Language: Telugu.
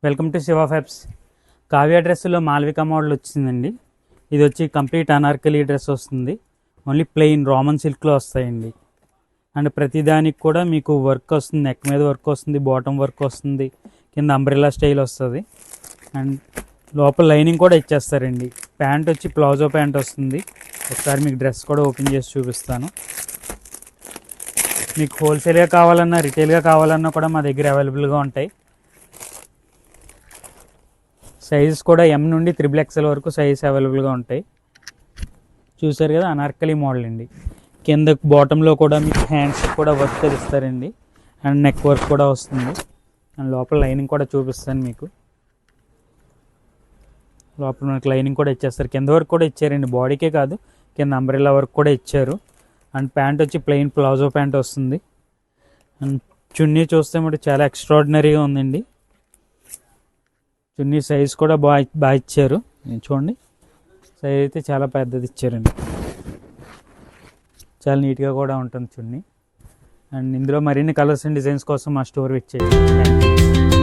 Welcome to Shiva Fabs. Kavya డ్రెస్సులో మాల్వికా మోడల్ వచ్చిందండి. ఇది వచ్చి కంప్లీట్ అనార్కలి డ్రెస్ వస్తుంది. ఓన్లీ ప్లెయిన్ రామన్ సిల్క్లో వస్తాయండి. అండ్ ప్రతిదానికి కూడా మీకు వర్క్ వస్తుంది. నెక్ మీద వర్క్ వస్తుంది, బాటమ్ వర్క్ వస్తుంది, కింద అంబ్రెల్లా స్టైల్ వస్తుంది. అండ్ లోపల లైనింగ్ కూడా ఇచ్చేస్తారండి. ప్యాంట్ వచ్చి ప్లాజో ప్యాంట్ వస్తుంది. ఒకసారి మీకు డ్రెస్ కూడా ఓపెన్ చేసి చూపిస్తాను. మీకు హోల్సేల్గా కావాలన్నా రిటైల్గా కావాలన్నా కూడా మా దగ్గర అవైలబుల్గా ఉంటాయి. సైజెస్ కూడా M నుండి XXL వరకు సైజెస్ అవైలబుల్గా ఉంటాయి. చూసారు కదా, అనార్కలి మోడల్ అండి. కింద బాటంలో కూడా మీకు హ్యాండ్స్ కూడా వర్క్ ఇస్తారండి. అండ్ నెక్ వర్క్ కూడా వస్తుంది. అండ్ లోపల లైనింగ్ కూడా చూపిస్తాను మీకు. లోపల మనకి లైనింగ్ కూడా ఇచ్చేస్తారు. కింద వరకు కూడా ఇచ్చారండి, బాడీకే కాదు కింద అంబ్రెల్లా వర్క్ కూడా ఇచ్చారు. అండ్ ప్యాంట్ వచ్చి ప్లెయిన్ ప్లాజో ప్యాంట్ వస్తుంది. అండ్ చున్నీ చూస్తే మరి చాలా ఎక్స్ట్రాడినరీగా ఉందండి. చున్నీ సైజ్ కూడా బాగా ఇచ్చారు. చూడండి, సైజ్ అయితే చాలా పెద్దది ఇచ్చారండి. చాలా నీట్గా కూడా ఉంటుంది చున్నీ. అండ్ ఇందులో మరిన్ని కలర్స్ అండ్ డిజైన్స్ కోసం మా స్టోర్ విచ్చేయండి. Thank you.